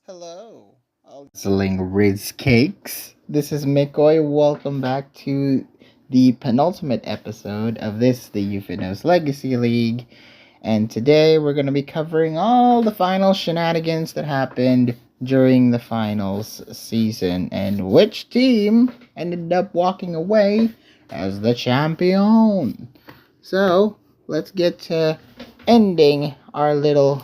Hello, all sizzling Riz Cakes. This is Mikoy. Welcome back to the penultimate episode of the Euphonos Legacy League. And today we're going to be covering all the final shenanigans that happened during the finals season and which team ended up walking away as the champion. So, let's get to ending our little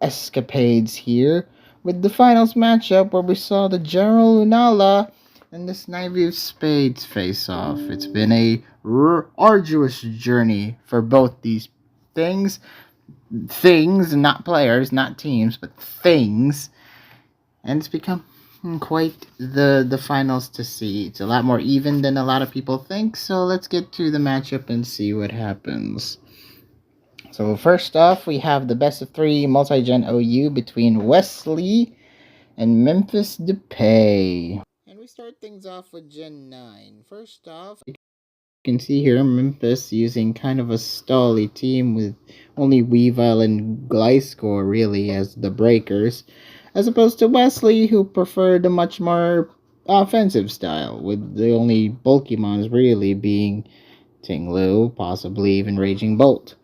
escapades here with the finals matchup where we saw the General Lunala and the Snivy of Spades face off. It's been a arduous journey for both these things, not players, not teams, but things, and it's become quite the finals to see. It's a lot more even than a lot of people think, so let's get to the matchup and see what happens. So first off, we have the best of three multi-gen OU between Wesley and Memphis Depay. And we start things off with Gen 9. First off, you can see here Memphis using kind of a stally team with only Weavile and Gliscor really as the breakers, as opposed to Wesley, who preferred a much more offensive style, with the only Bulkymons really being Tinglu, possibly even Raging Bolt.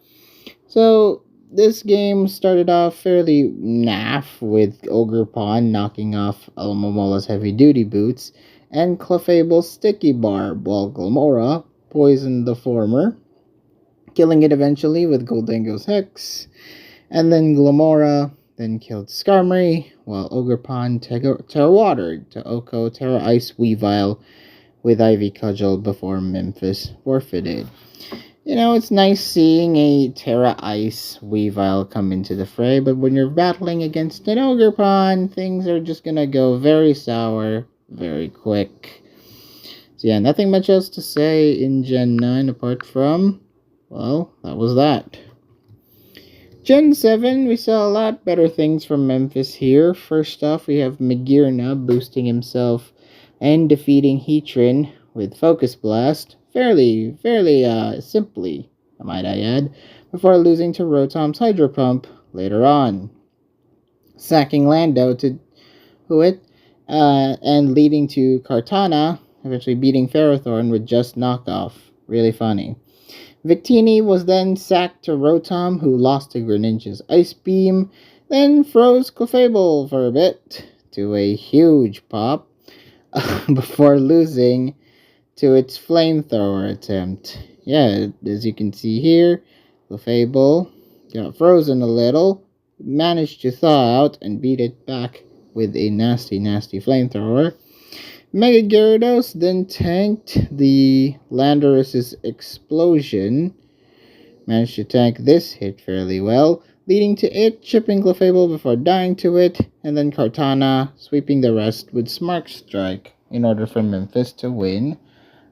So this game started off fairly naff with Ogre Pawn knocking off Alamomola's heavy duty boots and Clefable's sticky barb, while Glamora poisoned the former, killing it eventually with Goldango's Hex, and then Glamora then killed Skarmory, while Ogre Pawn Terra Watered to Oko Terra Ice Weavile with Ivy Cudgel before Memphis forfeited. You know, it's nice seeing a Terra Ice Weavile come into the fray, but when you're battling against an Ogre Pawn, things are just gonna go very sour very quick. So yeah, nothing much else to say in Gen 9 apart from, well, that was that. Gen 7, we saw a lot better things from Memphis here. First off, we have Magirna boosting himself and defeating Heatran with Focus Blast, fairly simply, might I add, before losing to Rotom's Hydro Pump later on, sacking Lando to Huit, and leading to Kartana, eventually beating Ferrothorn with just knockoff. Really funny. Victini was then sacked to Rotom, who lost to Greninja's Ice Beam, then froze Clefable for a bit to a huge pop, before losing to its flamethrower attempt. Yeah, as you can see here, Clefable got frozen a little, managed to thaw out and beat it back with a nasty flamethrower. Mega Gyarados then tanked the Landorus's explosion, managed to tank this hit fairly well, leading to it chipping Clefable before dying to it, and then Kartana sweeping the rest with Smart Strike in order for Memphis to win.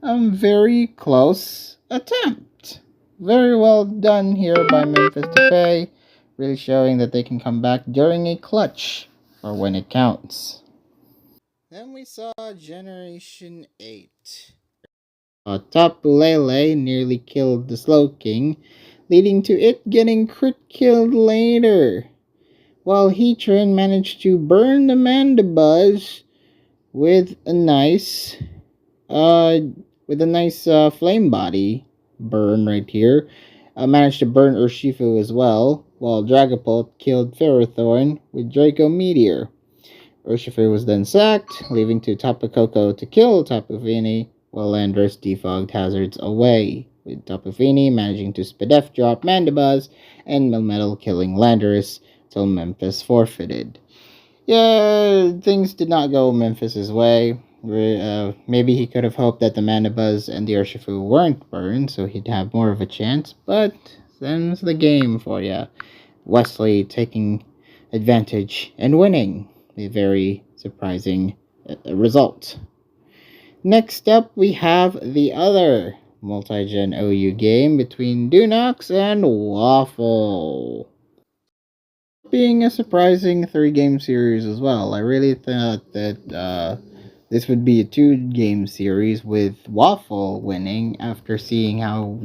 Very close attempt. Very well done here by Memphis Depay, really showing that they can come back during a clutch or when it counts. Then we saw Generation 8. Tapu Lele nearly killed the Slowking, leading to it getting crit killed later, while Heatran managed to burn the Mandibuzz with a nice flame body burn right here. Managed to burn Urshifu as well, while Dragapult killed Ferrothorn with Draco Meteor. Urshifu was then sacked, leaving to Tapu Koko to kill Tapu Fini, while Landorus defogged hazards away, with Tapu Fini managing to Spadef drop Mandibuzz and Melmetal killing Landorus till Memphis forfeited. Yeah, things did not go Memphis's way. Maybe he could have hoped that the Mandibuzz and the Urshifu weren't burned, so he'd have more of a chance, but them's the game for ya. Wesley taking advantage and winning. A very surprising result. Next up, we have the other multi-gen OU game between Dunox and Waffle, being a surprising 3-game series as well. I really thought that this would be a 2-game series with Waffle winning after seeing how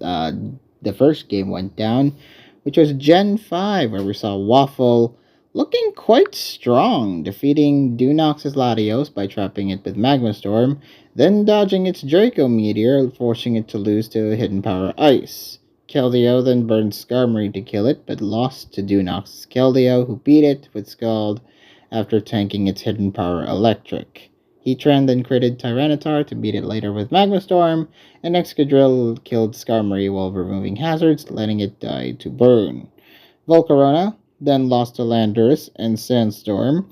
the first game went down, which was Gen 5, where we saw Waffle looking quite strong, defeating Dunox's Latios by trapping it with Magma Storm, then dodging its Draco Meteor, forcing it to lose to Hidden Power Ice. Keldeo then burned Skarmory to kill it, but lost to Dunox's Keldeo, who beat it with Scald after tanking its Hidden Power Electric. Heatran then critted Tyranitar to beat it later with Magma Storm, and Excadrill killed Skarmory while removing hazards, letting it die to burn. Volcarona then lost to Landorus and Sandstorm,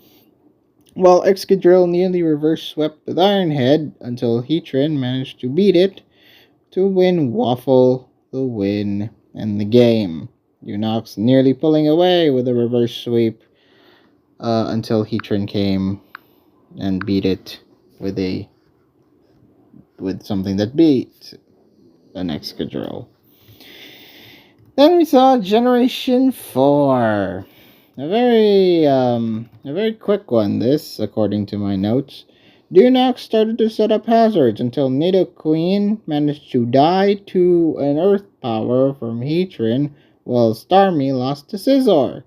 while Excadrill nearly reverse swept with Ironhead until Heatran managed to beat it to win Waffle the win and the game. Unox nearly pulling away with a reverse sweep until Heatran came and beat it with something that beat an Excadrill. Then we saw Generation 4. A very quick one, this, according to my notes. Dunox started to set up hazards until Nidoqueen managed to die to an Earth Power from Heatran, while Starmie lost to Scizor.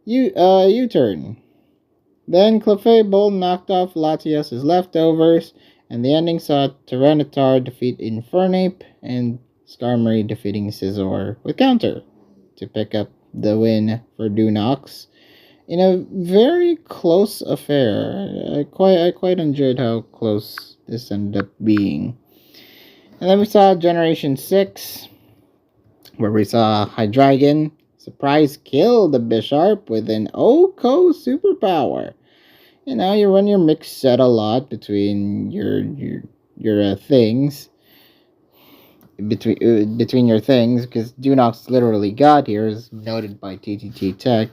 U-turn. Then Clefable knocked off Latios' leftovers, and the ending saw Tyranitar defeat Infernape and Skarmory defeating Scizor with counter to pick up the win for Dunox in a very close affair. I quite enjoyed how close this ended up being. And then we saw Generation 6, where we saw Hydreigon surprise kill the Bisharp with an Oko superpower. You know, you run your mix set a lot between your things. Between your things, because Dunox literally got here, as noted by TTT Tech.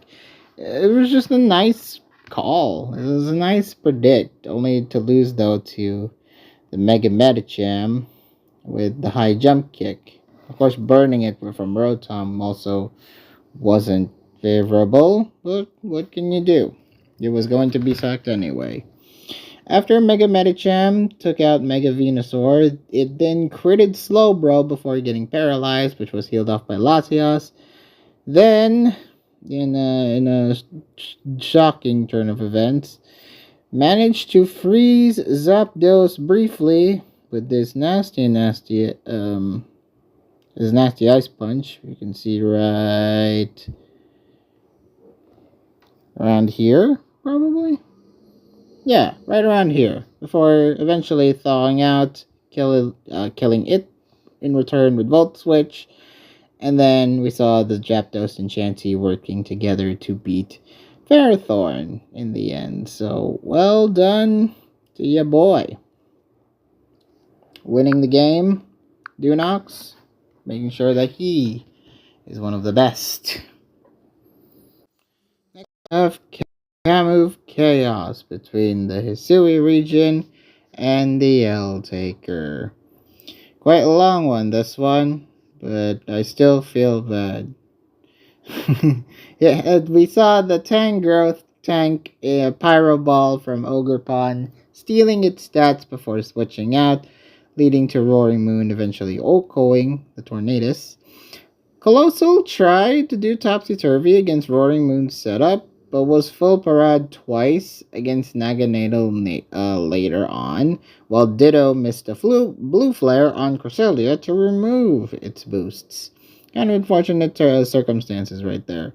It was just a nice call. It was a nice predict, only to lose though to the Mega Medicham with the high jump kick. Of course, burning it from Rotom also wasn't favorable, but what can you do? It was going to be sacked anyway. After Mega Medicham took out Mega Venusaur, it then critted Slowbro before getting paralyzed, which was healed off by Latios. Then, in a shocking turn of events, managed to freeze Zapdos briefly with this nasty Ice Punch. You can see right around here, probably. Yeah, right around here, before eventually thawing out, killing it in return with Volt Switch, and then we saw the Zapdos and Chansey working together to beat Ferrothorn in the end. So, well done to ya boy. Winning the game, Dunox, making sure that he is one of the best. Next, we have Kamove Chaos between the Hisui region and the L-Taker. Quite a long one, this one, but I still feel bad. Yeah, we saw the Tangrowth tank a Pyro Ball from Ogerpon, stealing its stats before switching out, leading to Roaring Moon eventually Okoing the Tornadus. Colossal tried to do Topsy-Turvy against Roaring Moon's setup, but was full parade twice against Naganadel later on, while Ditto missed a blue flare on Cresselia to remove its boosts. Kind of unfortunate circumstances right there.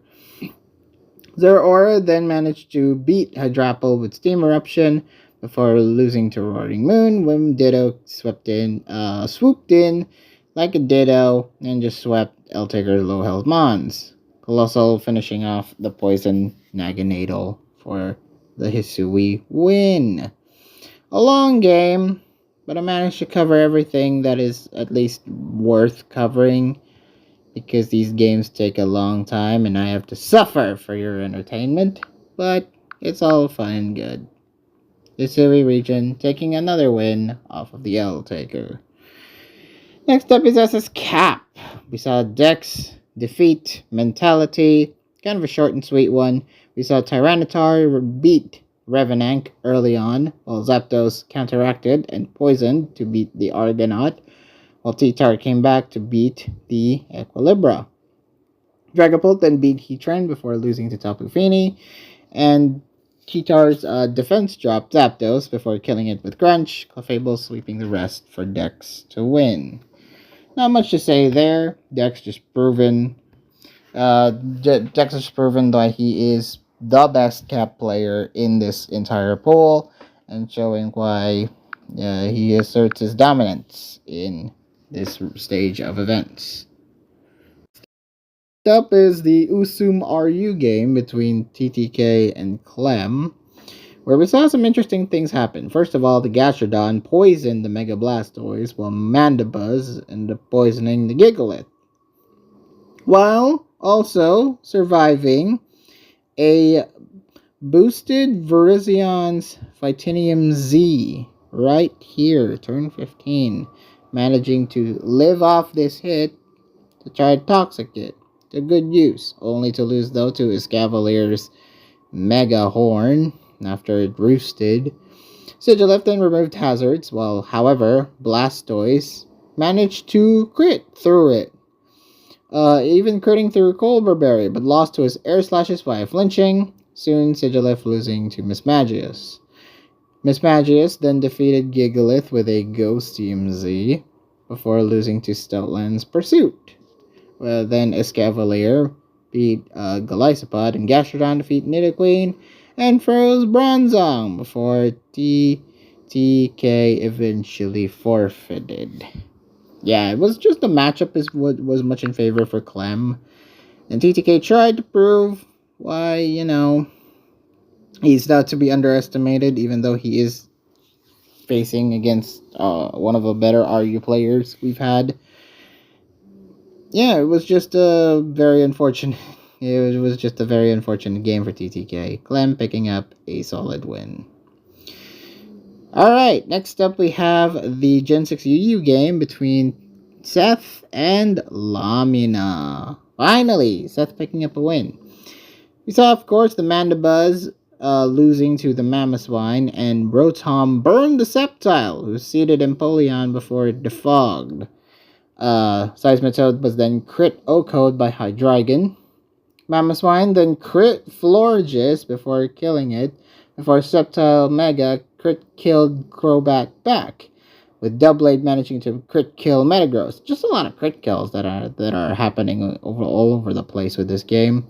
Zeraora then managed to beat Hydrapple with Steam Eruption before losing to Roaring Moon when Ditto swooped in like a Ditto and just swept L-Taker's low health Mons. Colossal finishing off the Poison Naganadel for the Hisui win. A long game, but I managed to cover everything that is at least worth covering, because these games take a long time and I have to suffer for your entertainment, but it's all fun and good. The Hisui region taking another win off of the L-Taker. Next up is SS Cap. We saw Dex defeat Mentality, kind of a short and sweet one. We saw Tyranitar beat Revenant early on, while Zapdos counteracted and poisoned to beat the Argonaut, while T-Tar came back to beat the Equilibra. Dragapult then beat Heatran before losing to Tapu Fini, And Cheetar's defense dropped Zapdos before killing it with Crunch, Clefable sweeping the rest for Dex to win. Not much to say there. Dex just proven. Dex has proven that he is the best cap player in this entire pool, and showing why he asserts his dominance in this stage of events. Next up is the Usum RU game between TTK and Clem, where we saw some interesting things happen. First of all, the Gastrodon poisoned the Mega Blastoise, while Mandibuzz ended up poisoning the Gigalith, while also surviving a boosted Verizion's Fitinium Z right here, turn 15, managing to live off this hit to try to Toxic it to good use, only to lose though to his Cavalier's Mega Horn after it roosted. Sigilyph then removed hazards, while however Blastoise managed to crit through it. Even critting through Colbur but lost to his air slashes via flinching, soon Sigilyph losing to Mismagius. Mismagius then defeated Gigalith with a Ghostium Z, before losing to Stoutland's Pursuit. Then Escavalier beat Golisopod, and Gastrodon defeat Nidoqueen, and froze Bronzong, before TTK eventually forfeited. Yeah, it was just the matchup is what was much in favor for Clem. And TTK tried to prove why, he's not to be underestimated, even though he is facing against one of the better RU players we've had. Yeah, it was just a very unfortunate. It was just a very unfortunate game for TTK. Clem picking up a solid win. Alright, next up we have the Gen 6 UU game between Seth and Lamina. Finally, Seth picking up a win. We saw, of course, the Mandibuzz losing to the Mamoswine, and Rotom burned the Sceptile, who seeded Empoleon before it defogged. Seismitoad was then crit O-Code by Hydreigon. Mamoswine then crit Florges before killing it, before Sceptile Mega crit killed Crobat back, with Doublade managing to crit kill Metagross. Just a lot of crit kills that are happening all over the place with this game.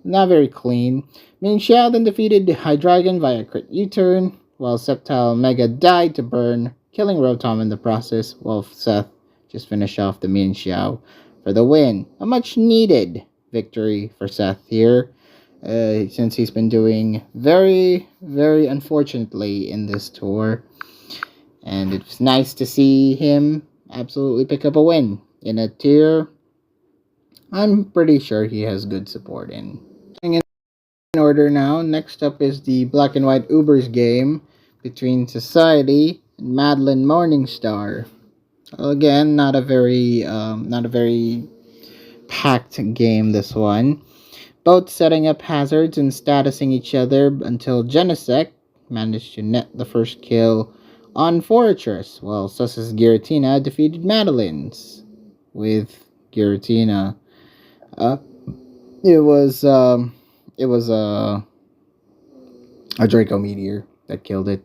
Not very clean. Mienshao then defeated Hydreigon via crit U-turn, while Sceptile Mega died to burn, killing Rotom in the process, while Seth just finished off the Mienshao for the win. A much needed victory for Seth here, since he's been doing very, very unfortunately in this tour. And it's nice to see him absolutely pick up a win in a tier I'm pretty sure he has good support in. In order now, next up is the Black and White Ubers game between Society and Madeline Morningstar. Again, not a very packed game, this one. Both setting up hazards and statusing each other until Genesect managed to net the first kill on Fortress, while Sus's Giratina defeated Madeline's with Giratina. It was a Draco Meteor that killed it.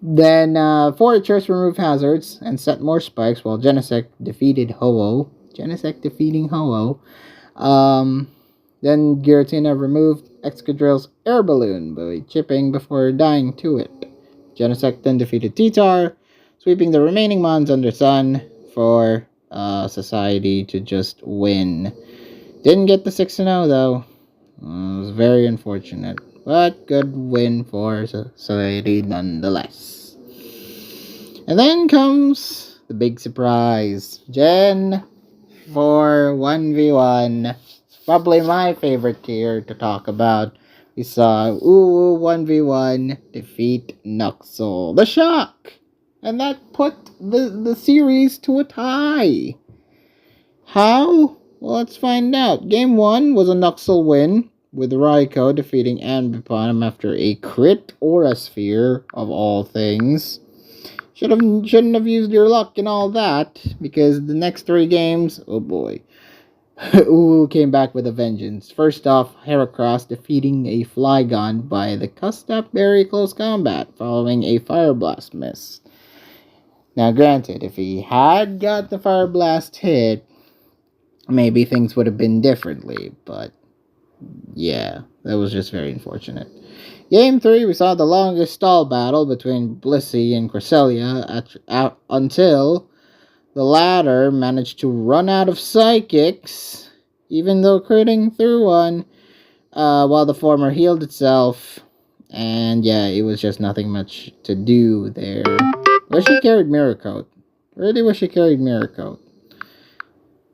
Then Fortress removed hazards and set more spikes, while Genesect defeated Ho-Oh. Genesect defeating Ho-Oh. Then Giratina removed Excadrill's air balloon by chipping before dying to it. Genesect then defeated T-Tar, sweeping the remaining mons under Sun for Society to just win. Didn't get the 6-0 though. It was very unfortunate, but good win for Society nonetheless. And then comes the big surprise. Gen 4 1v1. Probably my favorite tier to talk about. We saw Uwu 1v1 defeat Nuxel. The shock! And that put the series to a tie. How? Well, let's find out. Game 1 was a Nuxel win, with Raikou defeating Ambipom after a crit Aura Sphere, of all things. Shouldn't have used your luck and all that, because the next 3 games, oh boy. Uwu came back with a vengeance. First off, Heracross defeating a Flygon by the cussed up very close combat following a Fire Blast miss. Now, granted, if he had got the Fire Blast hit, maybe things would have been differently, but yeah, that was just very unfortunate. Game 3, we saw the longest stall battle between Blissey and Cresselia until the latter managed to run out of psychics, even though critting through one, while the former healed itself. And yeah, it was just nothing much to do there. Wish she carried Mirror Coat. Really wish she carried Mirror Coat.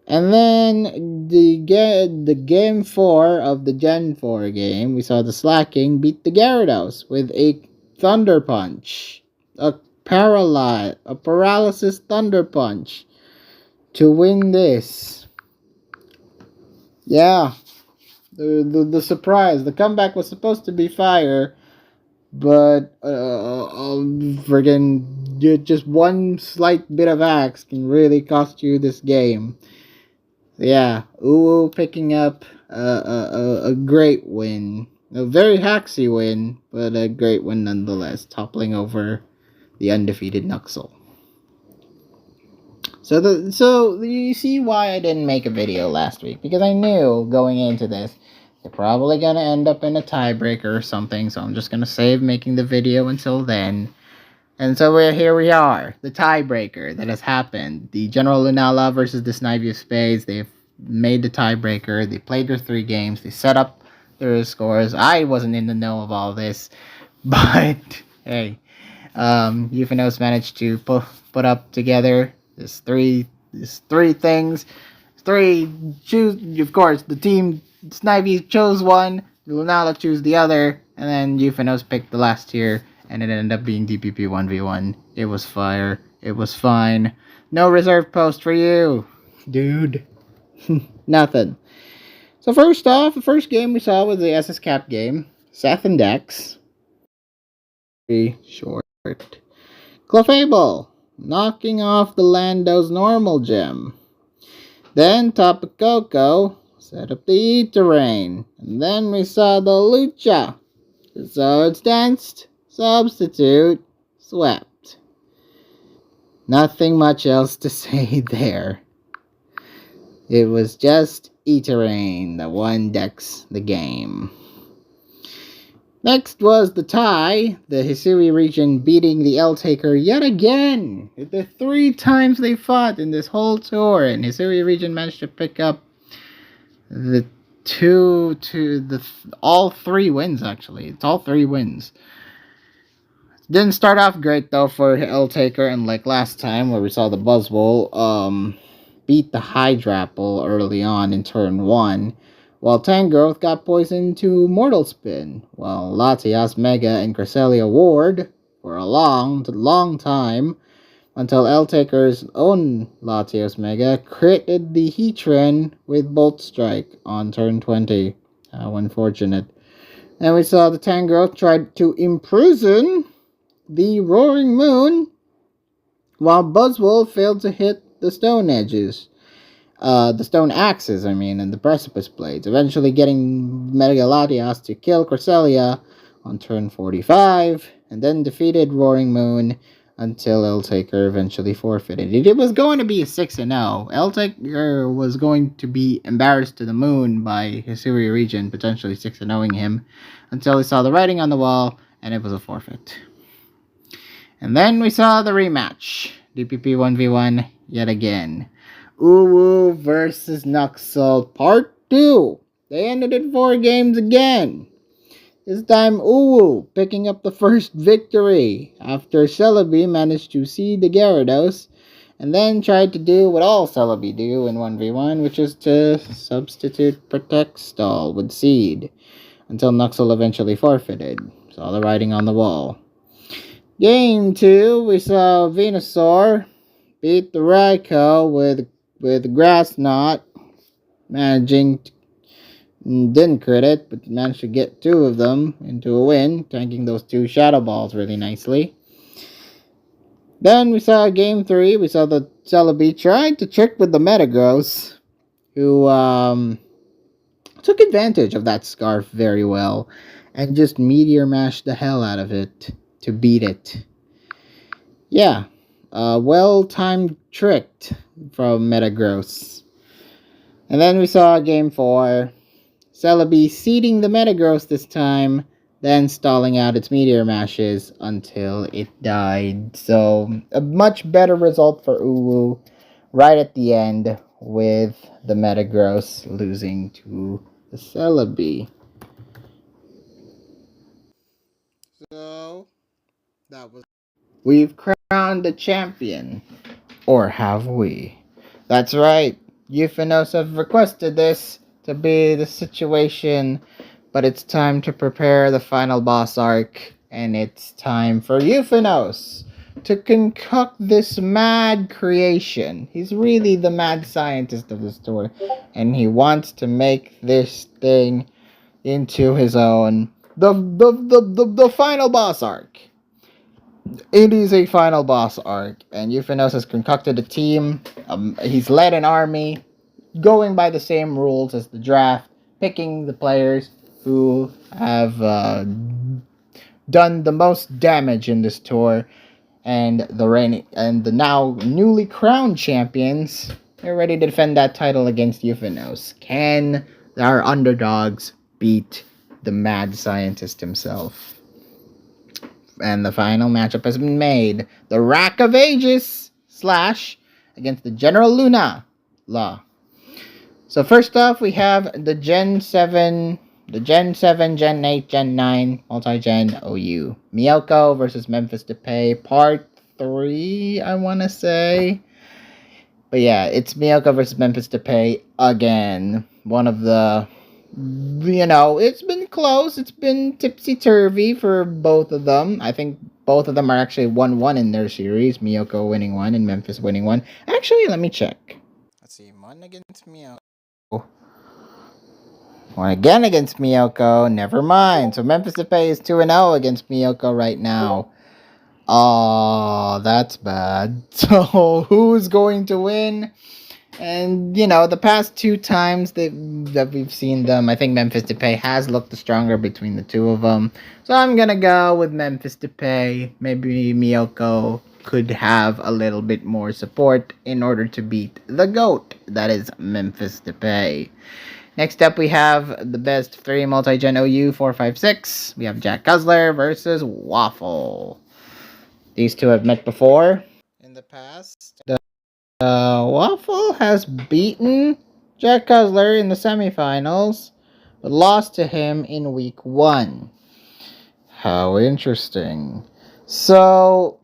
And then the game 4 of the Gen 4 game, we saw the Slacking beat the Gyarados with a Thunder Punch. A paralysis Thunder Punch to win this. Yeah. The surprise. The comeback was supposed to be fire, but friggin' just one slight bit of axe can really cost you this game. Yeah, Uwu picking up a great win. A very haxy win, but a great win nonetheless, toppling over the undefeated Nuxel. So you see why I didn't make a video last week, because I knew going into this they're probably gonna end up in a tiebreaker or something, so I'm just gonna save making the video until then. And so here we are, the tiebreaker that has happened. The General Lunala versus the Snivy of Spades. They've made the tiebreaker. They played their 3 games. They set up their scores. I wasn't in the know of all this, but hey, Euphonos managed to put up together this three things. Choose, of course, the team Snivy chose one, Lunala chose the other, and then Euphonos picked the last tier. And it ended up being DPP 1v1. It was fire. It was fine. No reserve post for you, dude. Nothing. So first off, the first game we saw was the SS Cap game. Seth and Dex. Very short. Clefable knocking off the Lando's normal gem. Then Tapu Koko set up the E-Terrain. And then we saw the Lucha. So it's danced. Substitute swept. Nothing much else to say there. It was just E-Terrain that won Dex the game. Next was the tie, the Hisui region beating the L-Taker yet again. The 3 times they fought in this whole tour, and Hisui region managed to pick up the all 3 wins actually. It's all 3 wins. Didn't start off great though for L-Taker, and like last time where we saw the Buzzwole beat the Hydrapple early on in turn 1, while Tangrowth got poisoned to Mortal Spin, while Latias, Mega, and Cresselia Ward for a long time, until L-Taker's own Latias Mega critted the Heatran with Bolt Strike on turn 20. How unfortunate. And we saw the Tangrowth tried to imprison the Roaring Moon, while Buzzwole failed to hit the stone edges. The stone axes, and the precipice blades, eventually getting Mega Latias to kill Cresselia on turn 45, and then defeated Roaring Moon until L-Taker eventually forfeited. It was going to be a 6-0. L-Taker was going to be embarrassed to the moon by Hisui region, potentially 6-0ing him, until he saw the writing on the wall, and it was a forfeit. And then we saw the rematch. DPP 1v1 yet again. Uwu versus Nuxel Part 2. They ended in 4 games again. This time Uwu picking up the first victory after Celebi managed to seed the Gyarados and then tried to do what all Celebi do in 1v1, which is to substitute Protect Stall with Seed until Nuxel eventually forfeited. Saw the writing on the wall. Game 2, we saw Venusaur beat the Raikou with Grass Knot, didn't crit it, but managed to get 2 of them into a win, tanking those 2 Shadow Balls really nicely. Then we saw Game 3, we saw the Celebi trying to trick with the Metagross, who took advantage of that scarf very well and just meteor mashed the hell out of it to beat it. Yeah, well timed tricked from Metagross. And then we saw game 4. Celebi seeding the Metagross this time, then stalling out its Meteor Mashes until it died. So, a much better result for Uwu right at the end with the Metagross losing to the Celebi. So, that was. We've crowned the champion. Or have we? That's right. Euphonos have requested this to be the situation, but it's time to prepare the final boss arc, and it's time for Euphonos to concoct this mad creation. He's really the mad scientist of the story, and he wants to make this thing into his own. The final boss arc. It is a final boss arc, and Euphonos has concocted a team. He's led an army, going by the same rules as the draft, picking the players who have done the most damage in this tour, and the now newly crowned champions are ready to defend that title against Euphonos. Can our underdogs beat the mad scientist himself? And the final matchup has been made. The Rack of Ages / against the General Luna Law. So first off, we have the Gen 7, Gen 8, Gen 9, multi-gen OU. Miyoko versus Memphis Depay, part 3, I want to say. But yeah, it's Miyoko versus Memphis Depay again. One of the, it's been close. It's been tipsy-turvy for both of them. I think both of them are actually 1-1 in their series. Miyoko winning one and Memphis winning one. Actually, let me check. Let's see. One against Miyoko. One again against Miyoko. Never mind. So Memphis Depay is 2-0 against Miyoko right now. Oh, that's bad. So who's going to win? And, the past 2 times that we've seen them, I think Memphis Depay has looked the stronger between the two of them. So I'm going to go with Memphis Depay. Maybe Miyoko could have a little bit more support in order to beat the GOAT. That is Memphis Depay. Next up, we have the best 3 multi-gen OU 456. We have Jack Guzzler versus Waffle. These two have met before in the past. Waffle has beaten Jack Guzzler in the semifinals, but lost to him in week 1. How interesting. So,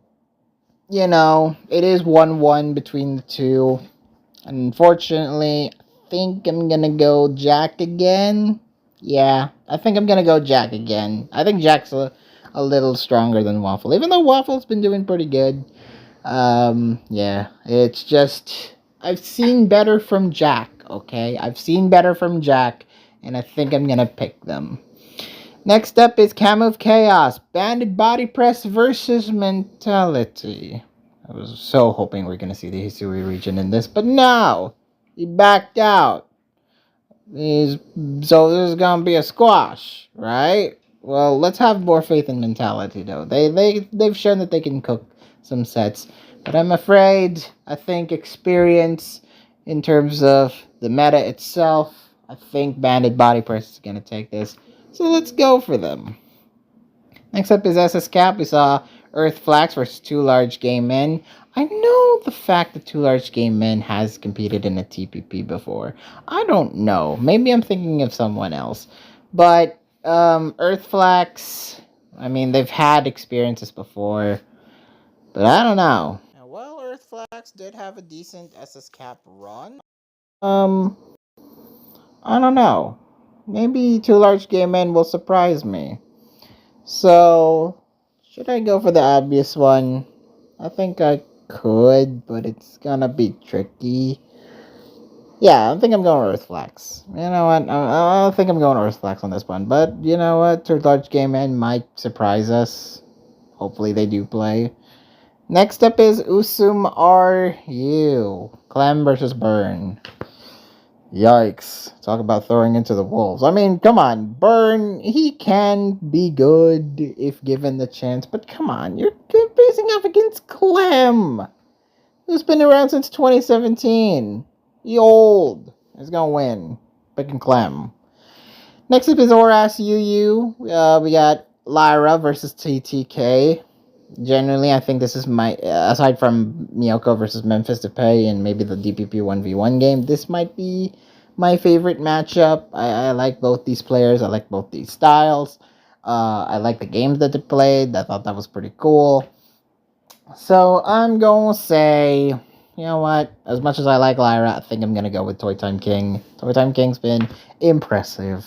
it is 1-1 between the two. Unfortunately, I think I'm gonna go Jack again. Yeah, I think I'm gonna go Jack again. I think Jack's a little stronger than Waffle, even though Waffle's been doing pretty good. Yeah, it's just, I've seen better from Jack, okay? I've seen better from Jack, and I think I'm gonna pick them. Next up is Camo of Chaos, Banded Body Press versus Mentality. I was so hoping we are gonna see the Hisui region in this, but no! He backed out. So this is gonna be a squash, right? Well, let's have more faith in Mentality, though. They've shown that they can cook some sets. But I'm afraid, I think experience in terms of the meta itself, I think Banded Body Press is going to take this. So let's go for them. Next up is SS Cap. We saw Earth Flax versus 2 Large Game Men. I know the fact that 2 Large Game Men has competed in a TPP before. I don't know. Maybe I'm thinking of someone else. But Earth Flax, I mean, they've had experiences before. But I don't know. Well, Earth Flax did have a decent SS Cap run. I don't know. Maybe 2 Large Game Men will surprise me. So, should I go for the obvious one? I think I could, but it's gonna be tricky. Yeah, I think I'm going Earth Flax. You know what? I think I'm going Earth Flax on this one. But, you know what? 2 Large Game Men might surprise us. Hopefully they do play. Next up is Usum RU. Clem versus Burn. Yikes. Talk about throwing into the wolves. I mean, come on. Burn, he can be good if given the chance, but come on. You're facing off against Clem, who's been around since 2017. He old. He's gonna win. Picking Clem. Next up is Oras UU. We got Lyra versus TTK. Generally, I think this is my, aside from Miyoko versus Memphis Depay and maybe the DPP 1v1 game, this might be my favorite matchup. I like both these players. I like both these styles. I like the games that they played. I thought that was pretty cool. So I'm going to say, you know what? As much as I like Lyra, I think I'm going to go with Toy Time King. Toy Time King's been impressive.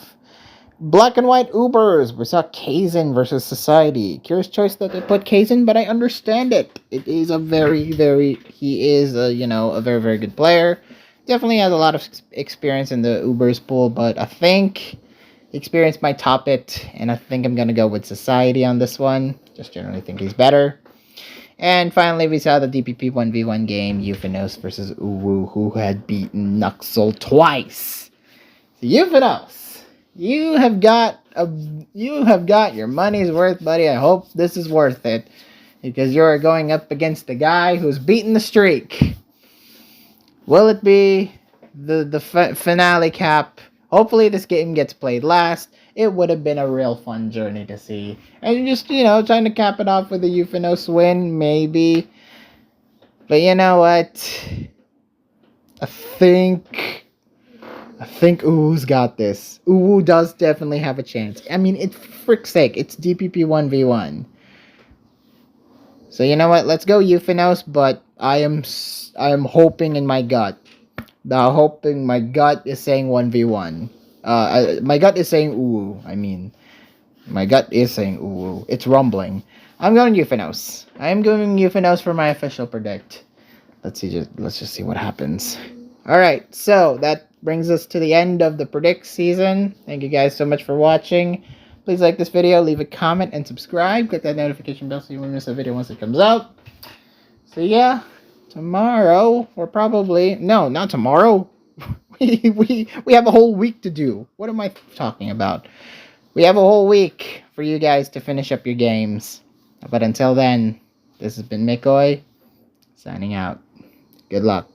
Black and White Ubers. We saw Kaizen versus Society. Curious choice that they put Kaizen, but I understand it. It is a he is a very, very good player. Definitely has a lot of experience in the Ubers pool, but I think experience might top it, and I think I'm going to go with Society on this one. Just generally think he's better. And finally, we saw the DPP 1v1 game, Euphonos versus Uwu, who had beaten Nuxel twice. So Euphonos, you have got your money's worth, buddy. I hope this is worth it, because you're going up against the guy who's beaten the streak. Will it be the finale cap? Hopefully this game gets played last. It would have been a real fun journey to see. And just, trying to cap it off with a Euphonos win, maybe. But you know what? I think Uwu's got this. Uwu does definitely have a chance. I mean, it's frick's sake, it's DPP 1v1. So you know what? Let's go Euphonos, but I am hoping in my gut. My gut is saying 1v1. My gut is saying Uwu. My gut is saying Uwu. It's rumbling. I'm going Euphonos. I am going Euphonos for my official predict. Let's just see what happens. Alright, so that brings us to the end of the predict season. Thank you guys so much for watching. Please like this video, leave a comment, and subscribe. Click that notification bell so you won't miss a video once it comes out. So yeah, tomorrow, or probably, no, not tomorrow. we have a whole week to do. What am I talking about? We have a whole week for you guys to finish up your games. But until then, this has been Mikoy, signing out. Good luck.